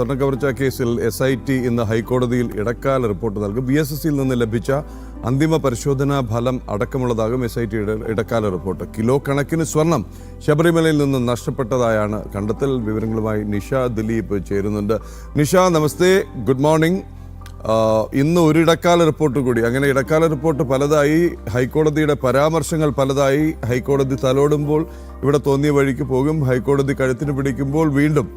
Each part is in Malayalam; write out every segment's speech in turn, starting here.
സ്വർണ്ണക്കവർച്ച കേസിൽ SIT ഇന്ന് ഹൈക്കോടതിയിൽ ഇടക്കാല റിപ്പോർട്ട് നൽകും. BSSയിൽ നിന്ന് ലഭിച്ച അന്തിമ പരിശോധനാ ഫലം അടക്കമുള്ളതാകും SITയുടെ ഇടക്കാല റിപ്പോർട്ട്. കിലോ കണക്കിന് സ്വർണം ശബരിമലയിൽ നിന്ന് നഷ്ടപ്പെട്ടതായാണ് കണ്ടെത്തൽ. വിവരങ്ങളുമായി നിഷ ദിലീപ് ചേരുന്നുണ്ട്. നിഷ, നമസ്തേ, ഗുഡ് മോർണിംഗ്. ഇന്ന് ഒരു ഇടക്കാല റിപ്പോർട്ട് കൂടി. അങ്ങനെ ഇടക്കാല റിപ്പോർട്ട് പലതായി, ഹൈക്കോടതിയുടെ പരാമർശങ്ങൾ പലതായി. ഹൈക്കോടതി തലോടുമ്പോൾ ഇവിടെ തോന്നിയ വഴിക്ക് പോകും, ഹൈക്കോടതി കഴുത്തിന് പിടിക്കുമ്പോൾ വീണ്ടും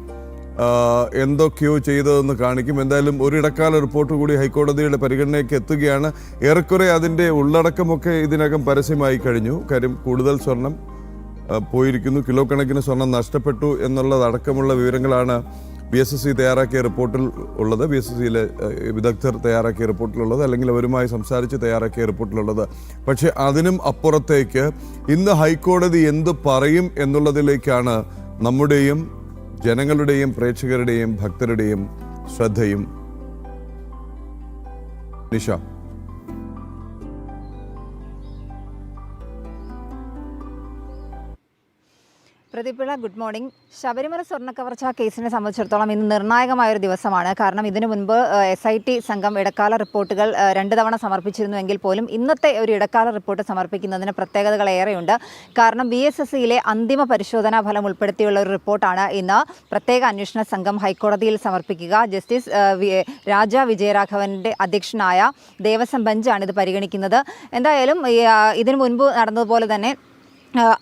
എന്തൊക്കെയോ ചെയ്തതെന്ന് കാണിക്കും. എന്തായാലും ഒരു ഇടക്കാല റിപ്പോർട്ട് കൂടി ഹൈക്കോടതിയുടെ പരിഗണനയ്ക്ക് എത്തുകയാണ്. ഏറെക്കുറെ അതിൻ്റെ ഉള്ളടക്കമൊക്കെ ഇതിനകം പരസ്യമായി കഴിഞ്ഞു. കാര്യം കൂടുതൽ സ്വർണം പോയിരിക്കുന്നു, കിലോ കണക്കിന് സ്വർണം നഷ്ടപ്പെട്ടു എന്നുള്ളതടക്കമുള്ള വിവരങ്ങളാണ് BSSC തയ്യാറാക്കിയ റിപ്പോർട്ടിൽ ഉള്ളത്, BSSCയിലെ വിദഗ്ധർ തയ്യാറാക്കിയ റിപ്പോർട്ടിലുള്ളത്, അല്ലെങ്കിൽ അവരുമായി സംസാരിച്ച് തയ്യാറാക്കിയ റിപ്പോർട്ടിലുള്ളത്. പക്ഷേ അതിനും അപ്പുറത്തേക്ക് ഇന്ന് ഹൈക്കോടതി എന്ത് പറയും എന്നുള്ളതിലേക്കാണ് നമ്മുടെയും ജനങ്ങളുടെയും പ്രേക്ഷകരുടെയും ഭക്തരുടെയും ശ്രദ്ധയും. നിഷ, പ്രതിപിള, ഗുഡ് മോർണിംഗ്. ശബരിമല സ്വർണ്ണക്കവർച്ച കേസിനെ സംബന്ധിച്ചിടത്തോളം ഇന്ന് നിർണായകമായൊരു ദിവസമാണ്. കാരണം ഇതിനു മുൻപ് SIT സംഘം ഇടക്കാല റിപ്പോർട്ടുകൾ 2 തവണ സമർപ്പിച്ചിരുന്നുവെങ്കിൽ പോലും ഇന്നത്തെ ഒരു ഇടക്കാല റിപ്പോർട്ട് സമർപ്പിക്കുന്നതിന് പ്രത്യേകതകൾ ഏറെയുണ്ട്. കാരണം BSSCയിലെ അന്തിമ പരിശോധനാ ഫലം ഉൾപ്പെടുത്തിയുള്ള ഒരു റിപ്പോർട്ടാണ് ഇന്ന് പ്രത്യേക അന്വേഷണ സംഘം ഹൈക്കോടതിയിൽ സമർപ്പിക്കുക. ജസ്റ്റിസ് രാജ വിജയരാഘവൻ്റെ അധ്യക്ഷനായ ദേവസ്വം ബെഞ്ചാണ് ഇത് പരിഗണിക്കുന്നത്. എന്തായാലും ഇതിനു മുൻപ് നടന്നതുപോലെ തന്നെ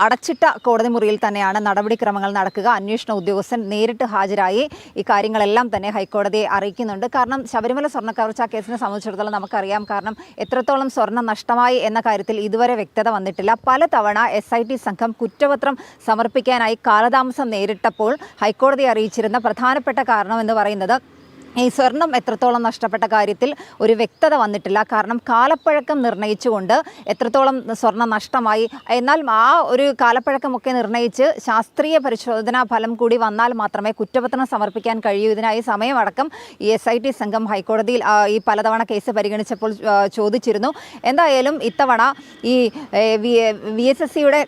അടച്ചിട്ട കോടതി മുറിയിൽ തന്നെയാണ് നടപടിക്രമങ്ങൾ നടക്കുക. അന്വേഷണ ഉദ്യോഗസ്ഥൻ നേരിട്ട് ഹാജരായി ഈ കാര്യങ്ങളെല്ലാം തന്നെ ഹൈക്കോടതിയെ അറിയിക്കുന്നുണ്ട്. കാരണം ശബരിമല സ്വർണ്ണക്കവർച്ച കേസിനെ സംബന്ധിച്ചിടത്തോളം നമുക്കറിയാം, കാരണം എത്രത്തോളം സ്വർണ്ണം നഷ്ടമായി എന്ന കാര്യത്തിൽ ഇതുവരെ വ്യക്തത വന്നിട്ടില്ല. പലതവണ SIT സംഘം കുറ്റപത്രം സമർപ്പിക്കാനായി കാലതാമസം നേരിട്ടപ്പോൾ ഹൈക്കോടതി അറിയിച്ചിരുന്ന പ്രധാനപ്പെട്ട കാരണം എന്ന് പറയുന്നത് ഈ സ്വർണം എത്രത്തോളം നഷ്ടപ്പെട്ട കാര്യത്തിൽ ഒരു വ്യക്തത വന്നിട്ടില്ല. കാരണം കാലപ്പഴക്കം നിർണ്ണയിച്ചുകൊണ്ട് എത്രത്തോളം സ്വർണം നഷ്ടമായി, എന്നാൽ ആ ഒരു കാലപ്പഴക്കമൊക്കെ നിർണ്ണയിച്ച് ശാസ്ത്രീയ പരിശോധനാ ഫലം കൂടി വന്നാൽ മാത്രമേ കുറ്റപത്രം സമർപ്പിക്കാൻ കഴിയൂ. ഇതിനായി സമയമടക്കം ഈ SIT സംഘം ഹൈക്കോടതിയിൽ ഈ പലതവണ കേസ് പരിഗണിച്ചപ്പോൾ ചോദിച്ചിരുന്നു. എന്തായാലും ഇത്തവണ ഈ BSSCയുടെ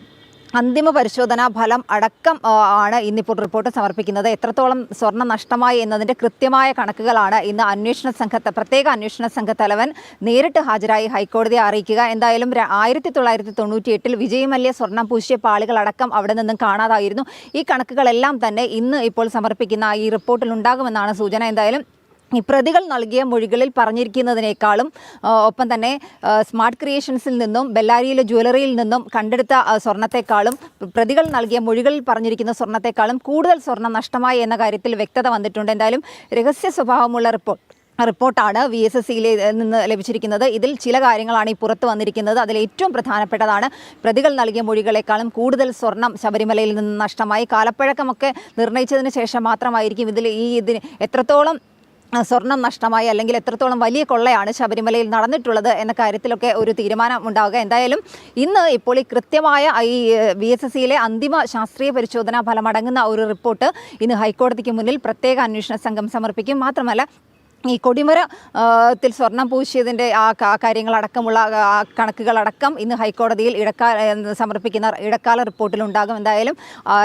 അന്തിമ പരിശോധനാ ഫലം അടക്കം ആണ് ഇന്നിപ്പോൾ റിപ്പോർട്ട് സമർപ്പിക്കുന്നത്. എത്രത്തോളം സ്വർണം നഷ്ടമായി എന്നതിൻ്റെ കൃത്യമായ കണക്കുകളാണ് ഇന്ന് പ്രത്യേക അന്വേഷണ സംഘ തലവൻ നേരിട്ട് ഹാജരായി ഹൈക്കോടതിയെ അറിയിക്കുക. എന്തായാലും 1998 വിജയ് മല്യ സ്വർണം പൂശിയ പാളികളടക്കം അവിടെ നിന്നും കാണാതായിരുന്നു. ഈ കണക്കുകളെല്ലാം തന്നെ ഇന്ന് ഇപ്പോൾ സമർപ്പിക്കുന്ന ഈ റിപ്പോർട്ടിൽ ഉണ്ടാകുമെന്നാണ് സൂചന. എന്തായാലും ഈ പ്രതികൾ നൽകിയ മൊഴികളിൽ പറഞ്ഞിരിക്കുന്നതിനേക്കാളും ഒപ്പം തന്നെ സ്മാർട്ട് ക്രിയേഷൻസിൽ നിന്നും ബെല്ലാരിയിലെ ജ്വല്ലറിയിൽ നിന്നും കണ്ടെടുത്ത സ്വർണത്തെക്കാളും പ്രതികൾ നൽകിയ മൊഴികളിൽ പറഞ്ഞിരിക്കുന്ന സ്വർണത്തെക്കാളും കൂടുതൽ സ്വർണം നഷ്ടമായി എന്ന കാര്യത്തിൽ വ്യക്തത വന്നിട്ടുണ്ട്. എന്തായാലും രഹസ്യ സ്വഭാവമുള്ള റിപ്പോർട്ടാണ് BSSCയിൽ നിന്ന് ലഭിച്ചിരിക്കുന്നത്. ഇതിൽ ചില കാര്യങ്ങളാണ് ഈ പുറത്തു വന്നിരിക്കുന്നത്. അതിൽ ഏറ്റവും പ്രധാനപ്പെട്ടതാണ് പ്രതികൾ നൽകിയ മൊഴികളെക്കാളും കൂടുതൽ സ്വർണം ശബരിമലയിൽ നിന്ന് നഷ്ടമായി. കാലപ്പഴക്കമൊക്കെ നിർണ്ണയിച്ചതിന് ശേഷം മാത്രമായിരിക്കും ഇതിന് എത്രത്തോളം സ്വർണം നഷ്ടമായി അല്ലെങ്കിൽ എത്രത്തോളം വലിയ കൊള്ളയാണ് ശബരിമലയിൽ നടന്നിട്ടുള്ളത് എന്ന കാര്യത്തിലൊക്കെ ഒരു തീരുമാനം ഉണ്ടാവുക. എന്തായാലും ഇന്ന് ഇപ്പോൾ ഈ കൃത്യമായ ഈ BSSCയിലെ അന്തിമ ശാസ്ത്രീയ പരിശോധനാ ഫലമടങ്ങുന്ന ഒരു റിപ്പോർട്ട് ഇന്ന് ഹൈക്കോടതിക്ക് മുന്നിൽ പ്രത്യേക അന്വേഷണ സംഘം സമർപ്പിക്കും. മാത്രമല്ല ഈ കൊടിമരത്തിൽ സ്വർണം പൂശിയതിൻ്റെ ആ കാര്യങ്ങളടക്കമുള്ള കണക്കുകളടക്കം ഇന്ന് ഹൈക്കോടതിയിൽ സമർപ്പിക്കുന്ന ഇടക്കാല റിപ്പോർട്ടിലുണ്ടാകും. എന്തായാലും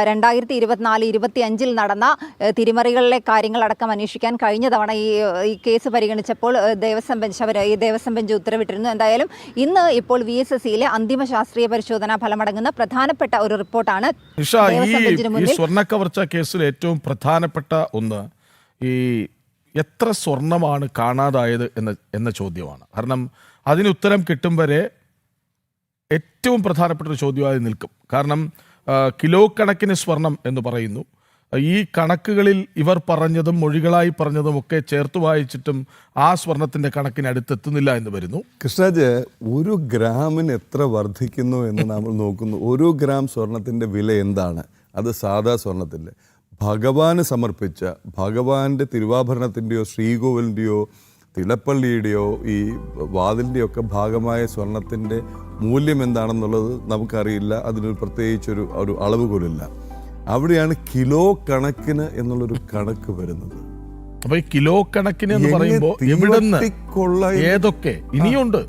2024-25 നടന്ന തിരിമറികളിലെ കാര്യങ്ങളടക്കം അന്വേഷിക്കാൻ കഴിഞ്ഞ തവണ ഈ കേസ് പരിഗണിച്ചപ്പോൾ ദേവസ്വം ബെഞ്ച് ഉത്തരവിട്ടിരുന്നു. എന്തായാലും ഇന്ന് ഇപ്പോൾ BSSCയിലെ അന്തിമ ശാസ്ത്രീയ പരിശോധനാ ഫലമടങ്ങുന്ന പ്രധാനപ്പെട്ട ഒരു റിപ്പോർട്ടാണ് ദേവസ്വം ബെഞ്ചിന് മുന്നിൽ. സ്വർണ്ണക്കവർച്ച കേസിൽ ഏറ്റവും പ്രധാനപ്പെട്ട ഒന്ന് ഈ എത്ര സ്വർണമാണ് കാണാതായത് എന്ന ചോദ്യമാണ്. കാരണം അതിന് ഉത്തരം കിട്ടും വരെ ഏറ്റവും പ്രധാനപ്പെട്ട ഒരു ചോദ്യമായി നിൽക്കും. കാരണം കിലോ കണക്കിന് സ്വർണം എന്ന് പറയുന്നു. ഈ കണക്കുകളിൽ ഇവർ പറഞ്ഞതും മൊഴികളായി പറഞ്ഞതും ഒക്കെ ചേർത്ത് വായിച്ചിട്ടും ആ സ്വർണത്തിൻ്റെ കണക്കിന് അടുത്തെത്തുന്നില്ല എന്ന് വരുന്നു. കൃഷ്ണജ്, 1 ഗ്രാമിന് എത്ര വർദ്ധിക്കുന്നു എന്ന് നമ്മൾ നോക്കുന്നു. 1 ഗ്രാം സ്വർണത്തിൻ്റെ വില എന്താണ്? അത് സാധാ സ്വർണത്തിൻ്റെ ഭഗവാന് സമർപ്പിച്ച ഭഗവാന്റെ തിരുവാഭരണത്തിൻ്റെയോ ശ്രീകോവിലിൻ്റെയോ തിളപ്പള്ളിയുടെയോ ഈ വാതിലിൻ്റെയൊക്കെ ഭാഗമായ സ്വർണത്തിൻ്റെ മൂല്യം എന്താണെന്നുള്ളത് നമുക്കറിയില്ല. അതിനൊരു പ്രത്യേകിച്ചൊരു അളവുകോലില്ല. അവിടെയാണ് കിലോ കണക്കിന് എന്നുള്ളൊരു കണക്ക് വരുന്നത്. അപ്പൊ ഈ കിലോ കണക്കിന് എന്ന് പറയുമ്പോൾ എവിടുന്ന് ഏതൊക്കെ ഇനിയുണ്ട്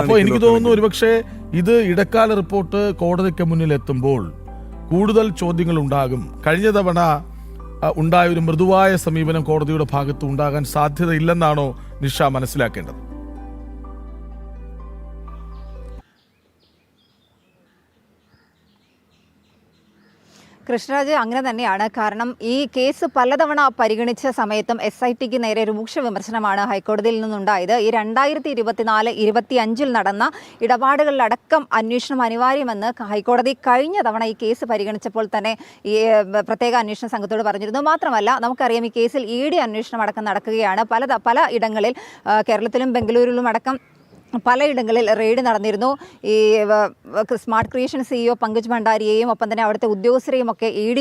അപ്പോൾ എനിക്ക് തോന്നുന്നു ഒരുപക്ഷെ ഇത് ഇടക്കാല റിപ്പോർട്ട് കോടതിക്ക് മുന്നിൽ എത്തുമ്പോൾ കൂടുതൽ ചോദ്യങ്ങൾ ഉണ്ടാകും. കഴിഞ്ഞ തവണ ഉണ്ടായ ഒരു മൃദുവായ സമീപനം കോടതിയുടെ ഭാഗത്ത് ഉണ്ടാകാൻ സാധ്യതയില്ലെന്നാണോ നിഷ മനസ്സിലാക്കേണ്ടത്? കൃഷ്ണരാജ്, അങ്ങനെ തന്നെയാണ്. കാരണം ഈ കേസ് പലതവണ പരിഗണിച്ച സമയത്തും SITക്ക് നേരെ രൂക്ഷ വിമർശനമാണ് ഹൈക്കോടതിയിൽ നിന്നുണ്ടായത്. ഈ 2024-25 നടന്ന ഇടപാടുകളിലടക്കം അന്വേഷണം അനിവാര്യമെന്ന് ഹൈക്കോടതി കഴിഞ്ഞ തവണ ഈ കേസ് പരിഗണിച്ചപ്പോൾ തന്നെ ഈ പ്രത്യേക അന്വേഷണ സംഘത്തോട് പറഞ്ഞിരുന്നു. മാത്രമല്ല, നമുക്കറിയാം ഈ കേസിൽ ED അന്വേഷണം അടക്കം നടക്കുകയാണ്. പല ഇടങ്ങളിൽ കേരളത്തിലും ബംഗളൂരുവിലും അടക്കം പലയിടങ്ങളിൽ റെയ്ഡ് നടന്നിരുന്നു. ഈ സ്മാർട്ട് ക്രിയേഷൻ CEO പങ്കജ് ഭണ്ഡാരിയെയും ഒപ്പം തന്നെ അവിടുത്തെ ഉദ്യോഗസ്ഥരെയും ഒക്കെ ED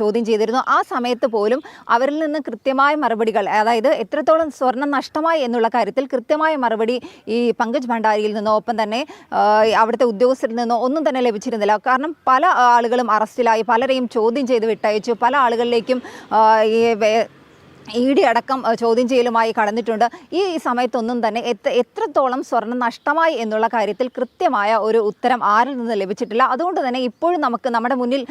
ചോദ്യം ചെയ്തിരുന്നു. ആ സമയത്ത് പോലും അവരിൽ നിന്ന് കൃത്യമായ മറുപടികൾ, അതായത് എത്രത്തോളം സ്വർണം നഷ്ടമായി എന്നുള്ള കാര്യത്തിൽ കൃത്യമായ മറുപടി ഈ പങ്കജ് ഭണ്ഡാരിയിൽ നിന്നോ ഒപ്പം തന്നെ അവിടുത്തെ ഉദ്യോഗസ്ഥരിൽ നിന്നോ ഒന്നും തന്നെ ലഭിച്ചിരുന്നില്ല. കാരണം പല ആളുകളും അറസ്റ്റിലായി, പലരെയും ചോദ്യം ചെയ്ത് വിട്ടയച്ചു, പല ആളുകളിലേക്കും ED അടക്കം ചോദ്യം ചെയ്യലുമായി കടന്നിട്ടുണ്ട്. ഈ സമയത്തൊന്നും തന്നെ എത്രത്തോളം സ്വർണം നഷ്ടമായി എന്നുള്ള കാര്യത്തിൽ കൃത്യമായ ഒരു ഉത്തരം ആരിൽ നിന്ന് ലഭിച്ചിട്ടില്ല. അതുകൊണ്ട് തന്നെ ഇപ്പോഴും നമ്മുടെ മുന്നിൽ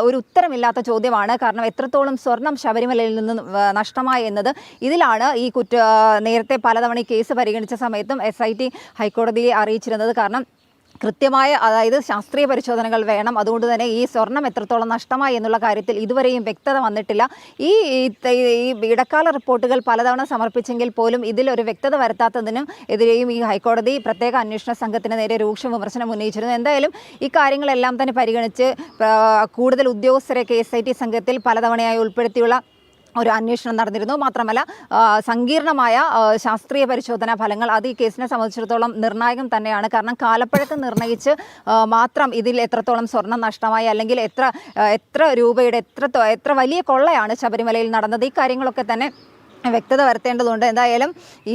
ഒരു ഉത്തരമില്ലാത്ത ചോദ്യമാണ്. കാരണം എത്രത്തോളം സ്വർണം ശബരിമലയിൽ നിന്ന് നഷ്ടമായി എന്നത്. ഇതിലാണ് ഈ നേരത്തെ പലതവണ ഈ കേസ് പരിഗണിച്ച സമയത്തും SIT ഹൈക്കോടതിയെ അറിയിച്ചിരുന്നത്. കാരണം കൃത്യമായ, അതായത് ശാസ്ത്രീയ പരിശോധനകൾ വേണം. അതുകൊണ്ട് തന്നെ ഈ സ്വർണം എത്രത്തോളം നഷ്ടമായി എന്നുള്ള കാര്യത്തിൽ ഇതുവരെയും വ്യക്തത വന്നിട്ടില്ല. ഈ ഇടക്കാല റിപ്പോർട്ടുകൾ പലതവണ സമർപ്പിച്ചെങ്കിൽ പോലും ഇതിലൊരു വ്യക്തത വരുത്താത്തതിനും എതിരെയും ഈ ഹൈക്കോടതി പ്രത്യേക അന്വേഷണ സംഘത്തിന് നേരെ രൂക്ഷ വിമർശനം ഉന്നയിച്ചിരുന്നു. എന്തായാലും ഈ കാര്യങ്ങളെല്ലാം തന്നെ പരിഗണിച്ച് കൂടുതൽ ഉദ്യോഗസ്ഥരെ SIT സംഘത്തിൽ പലതവണയായി ഉൾപ്പെടുത്തിയുള്ള ഒരു അന്വേഷണം നടന്നിരുന്നു. മാത്രമല്ല, സങ്കീർണമായ ശാസ്ത്രീയ പരിശോധനാ ഫലങ്ങൾ അത് ഈ കേസിനെ സംബന്ധിച്ചിടത്തോളം നിർണായകം തന്നെയാണ്. കാരണം കാലപ്പഴക്കം നിർണ്ണയിച്ച് മാത്രം ഇതിൽ എത്രത്തോളം സ്വർണം നഷ്ടമായി, അല്ലെങ്കിൽ എത്ര രൂപയുടെ എത്ര വലിയ കൊള്ളയാണ് ശബരിമലയിൽ നടന്നത്, ഈ കാര്യങ്ങളൊക്കെ തന്നെ വ്യക്തത വരുത്തേണ്ടതുണ്ട്. എന്തായാലും ഈ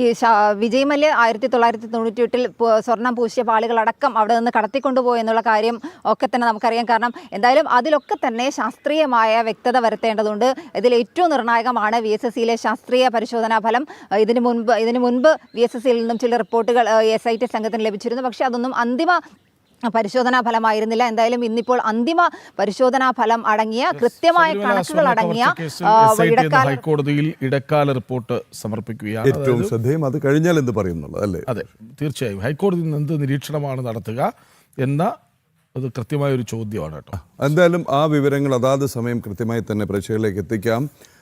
വിജയ് മല്യ 1998 സ്വർണം പൂശിയ പാളികളടക്കം അവിടെ നിന്ന് കടത്തിക്കൊണ്ടുപോയി എന്നുള്ള കാര്യം ഒക്കെ തന്നെ നമുക്കറിയാം. കാരണം എന്തായാലും അതിലൊക്കെ തന്നെ ശാസ്ത്രീയമായ വ്യക്തത വരുത്തേണ്ടതുണ്ട്. ഇതിൽ ഏറ്റവും നിർണായകമാണ് VSSCയിലെ ശാസ്ത്രീയ പരിശോധനാ ഫലം. ഇതിനു മുൻപ് VSSCയിൽ നിന്നും ചില റിപ്പോർട്ടുകൾ SIT സംഘത്തിന് ലഭിച്ചിരുന്നു. പക്ഷേ അതൊന്നും അന്തിമ പരിശോധനാ ഫലമായിരുന്നില്ല. എന്തായാലും ഇന്നിപ്പോൾ അന്തിമ പരിശോധനാ ഫലം അടങ്ങിയ കൃത്യമായ കണക്കുകൾ അടങ്ങിയ ഹൈക്കോടതിയിൽ ഇടക്കാല റിപ്പോർട്ട് സമർപ്പിക്കുകയാണ്. ഏറ്റവും ശ്രദ്ധേയം അത് കഴിഞ്ഞാൽ എന്ത് പറയുന്നുള്ളത് അല്ലേ? അതെ, തീർച്ചയായും ഹൈക്കോടതി നിന്ന് എന്ത് നിരീക്ഷണമാണ് നടത്തുക എന്ന അത് കൃത്യമായ ഒരു ചോദ്യമാണ് കേട്ടോ. എന്തായാലും ആ വിവരങ്ങൾ അതാത് സമയം കൃത്യമായി തന്നെ പ്രേക്ഷകരിലേക്ക് എത്തിക്കാം.